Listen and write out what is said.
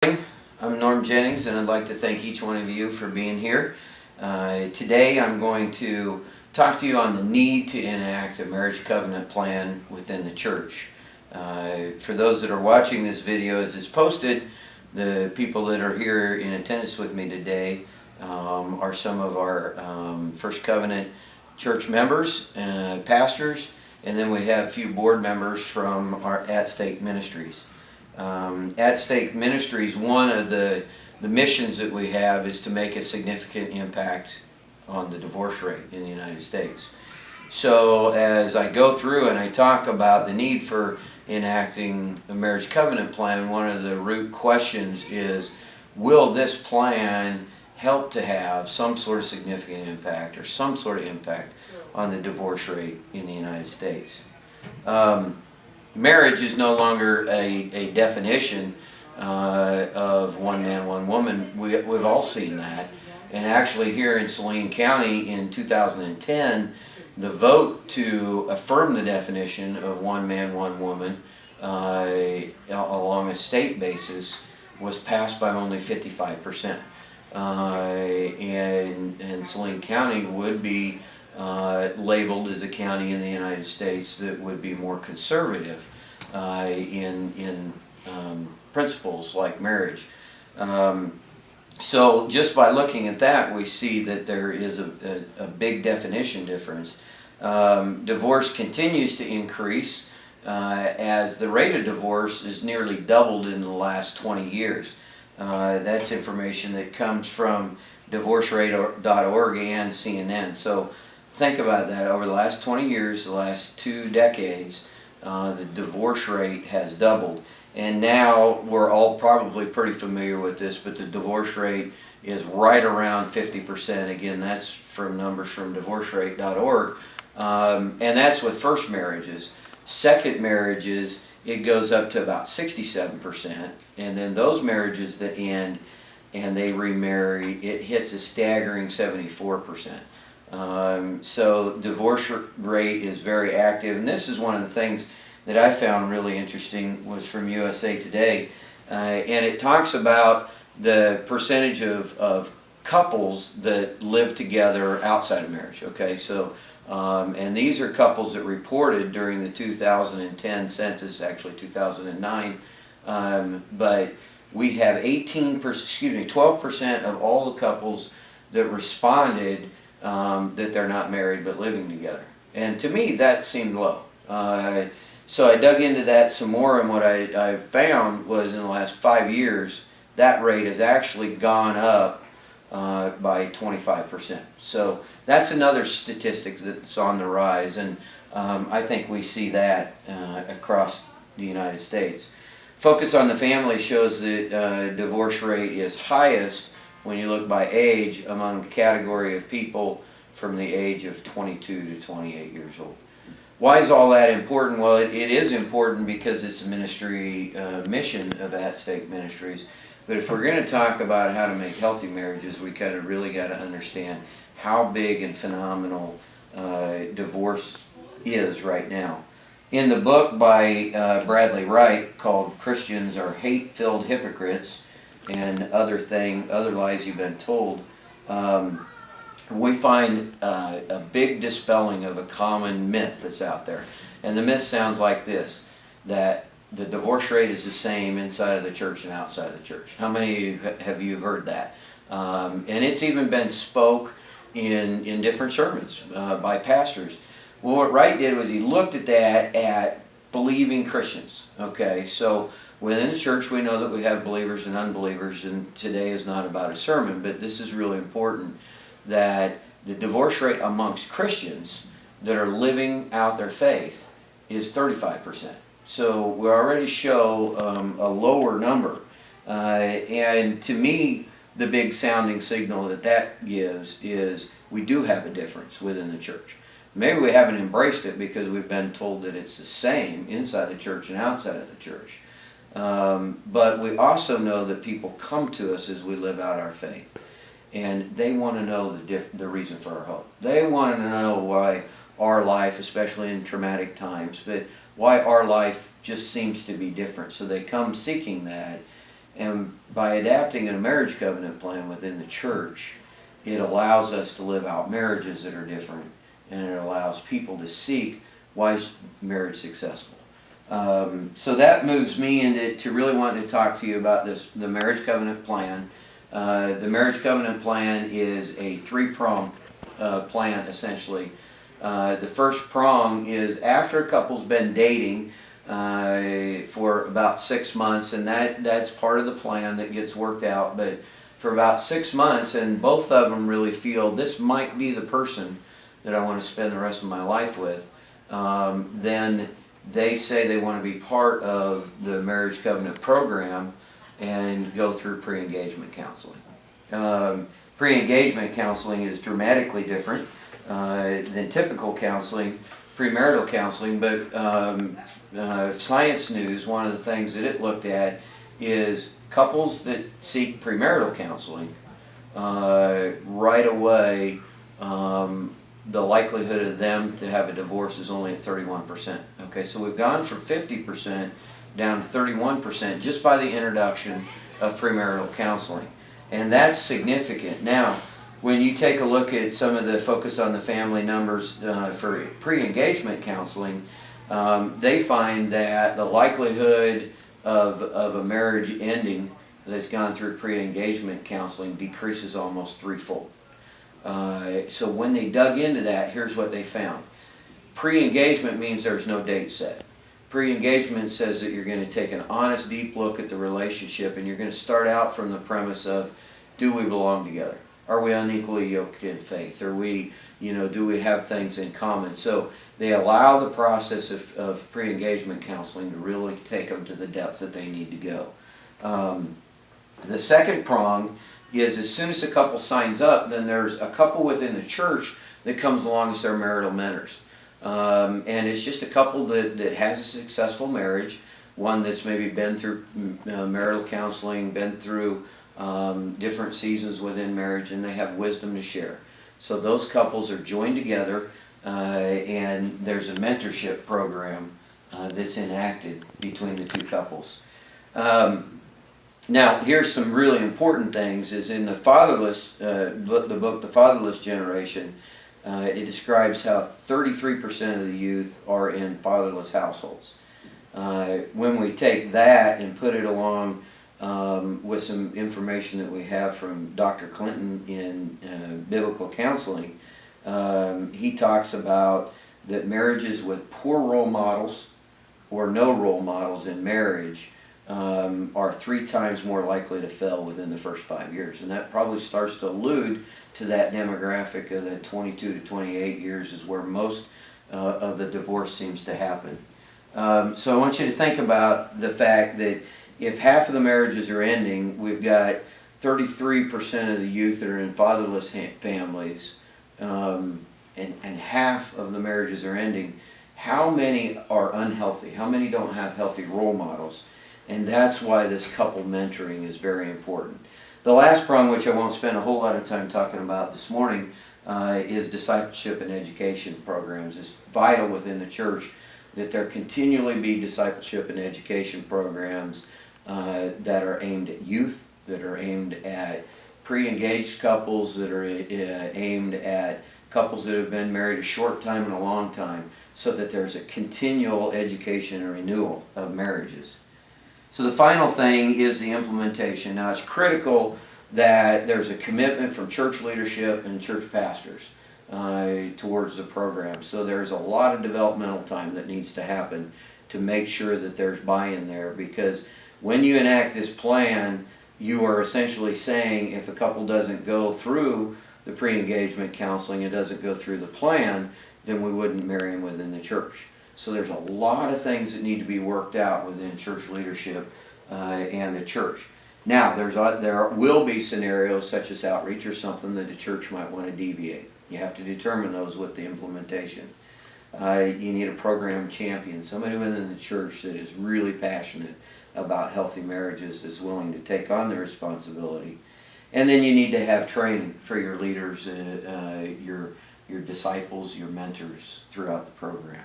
I'm Norm Jennings, and I'd like to thank each one of you for being here. Today I'm going to talk to you on the need to enact a marriage covenant plan within the church. For those that are watching this video as it's posted, the people that are here in attendance with me today are some of our First Covenant church members, pastors, and then we have a few board members from our At Stake Ministries. At Stake Ministries, one of the missions that we have is to make a significant impact on the divorce rate in the United States. So as I go through and I talk about the need for enacting a marriage covenant plan, one of the root questions is, will this plan help to have some sort of significant impact or some sort of impact on the divorce rate in the United States? Marriage is no longer a definition of one man, one woman. We've all seen that. And actually here in Saline County in 2010, the vote to affirm the definition of one man, one woman along a state basis was passed by only 55%. And Saline County would be labeled as a county in the United States that would be more conservative in principles like marriage. So just by looking at that, we see that there is a big definition difference. Divorce continues to increase as the rate of divorce is nearly doubled in the last 20 years. That's information that comes from divorcerate.org and CNN. So think about that. Over the last 20 years, the last 2 decades, the divorce rate has doubled. And now we're all probably pretty familiar with this, but the divorce rate is right around 50%. Again, that's from numbers from divorcerate.org. And that's with first marriages. Second marriages, it goes up to about 67%. And then those marriages that end and they remarry, it hits a staggering 74%. So divorce rate is very active, and this is one of the things that I found really interesting was from USA Today, and it talks about the percentage of couples that live together outside of marriage. Okay, so and these are couples that reported during the 2010 census, actually 2009, but we have 12% of all the couples that responded that they're not married but living together. And to me that seemed low. So I dug into that some more, and what I found was in the last 5 years that rate has actually gone up by 25%. So that's another statistic that's on the rise, and I think we see that across the United States. Focus on the Family shows that divorce rate is highest when you look by age among a category of people from the age of 22 to 28 years old. Why is all that important? Well, it is important because it's a ministry mission of At Stake Ministries. But if we're going to talk about how to make healthy marriages, we kind of really got to understand how big and phenomenal divorce is right now. In the book by Bradley Wright called "Christians Are Hate-Filled Hypocrites and Other Lies You've Been Told," we find a big dispelling of a common myth that's out there. And the myth sounds like this, that the divorce rate is the same inside of the church and outside of the church. How many have you heard that? And it's even been spoke in different sermons by pastors. Well, what Wright did was he looked at that at believing Christians. Okay, so within the church we know that we have believers and unbelievers, and today is not about a sermon, but this is really important, that the divorce rate amongst Christians that are living out their faith is 35%. So we already show a lower number. And to me, the big sounding signal that gives is we do have a difference within the church. Maybe we haven't embraced it because we've been told that it's the same inside the church and outside of the church. But we also know that people come to us as we live out our faith, and they want to know the reason for our hope. They want to know why our life, especially in traumatic times, but why our life just seems to be different. So they come seeking that, And by adapting a marriage covenant plan within the church, it allows us to live out marriages that are different, and it allows people to seek why is marriage successful. So that moves me into really wanting to talk to you about the marriage covenant plan. The marriage covenant plan is a three-prong plan, essentially. The first prong is after a couple's been dating for about 6 months, and that's part of the plan that gets worked out, but for about 6 months, and both of them really feel this might be the person that I want to spend the rest of my life with, then they say they want to be part of the marriage covenant program and go through pre-engagement counseling. Pre-engagement counseling is dramatically different than typical counseling, premarital counseling, but Science News, one of the things that it looked at is couples that seek premarital counseling right away, the likelihood of them to have a divorce is only at 31%. Okay, so we've gone from 50% down to 31% just by the introduction of premarital counseling. And that's significant. Now, when you take a look at some of the focus on the family numbers for pre-engagement counseling, they find that the likelihood of a marriage ending that's gone through pre-engagement counseling decreases almost threefold. So when they dug into that, here's what they found. Pre-engagement means there's no date set. Pre-engagement says that you're going to take an honest, deep look at the relationship, and you're going to start out from the premise of, do we belong together? Are we unequally yoked in faith? Are we, do we have things in common? So they allow the process of pre-engagement counseling to really take them to the depth that they need to go. The second prong is as soon as a couple signs up, then there's a couple within the church that comes along as their marital mentors. And it's just a couple that has a successful marriage, one that's maybe been through marital counseling, been through different seasons within marriage, and they have wisdom to share. So those couples are joined together, and there's a mentorship program that's enacted between the two couples. Now, here's some really important things. Is in the fatherless, the book, The Fatherless Generation, it describes how 33% of the youth are in fatherless households. When we take that and put it along with some information that we have from Dr. Clinton in biblical counseling, he talks about that marriages with poor role models or no role models in marriage are 3 times more likely to fail within the first 5 years. And that probably starts to allude to that demographic of the 22 to 28 years is where most of the divorce seems to happen. So I want you to think about the fact that if half of the marriages are ending, we've got 33% of the youth that are in fatherless families, and half of the marriages are ending. How many are unhealthy? How many don't have healthy role models? And that's why this couple mentoring is very important. The last prong, which I won't spend a whole lot of time talking about this morning, is discipleship and education programs. It's vital within the church that there continually be discipleship and education programs that are aimed at youth, that are aimed at pre-engaged couples, that are aimed at couples that have been married a short time and a long time, so that there's a continual education and renewal of marriages. So the final thing is the implementation. Now it's critical that there's a commitment from church leadership and church pastors towards the program. So there's a lot of developmental time that needs to happen to make sure that there's buy-in there, because when you enact this plan, you are essentially saying if a couple doesn't go through the pre-engagement counseling, it doesn't go through the plan, then we wouldn't marry them within the church. So there's a lot of things that need to be worked out within church leadership and the church. Now, there will be scenarios such as outreach or something that the church might want to deviate. You have to determine those with the implementation. You need a program champion, somebody within the church that is really passionate about healthy marriages, that's willing to take on the responsibility. And then you need to have training for your leaders, your disciples, your mentors throughout the program.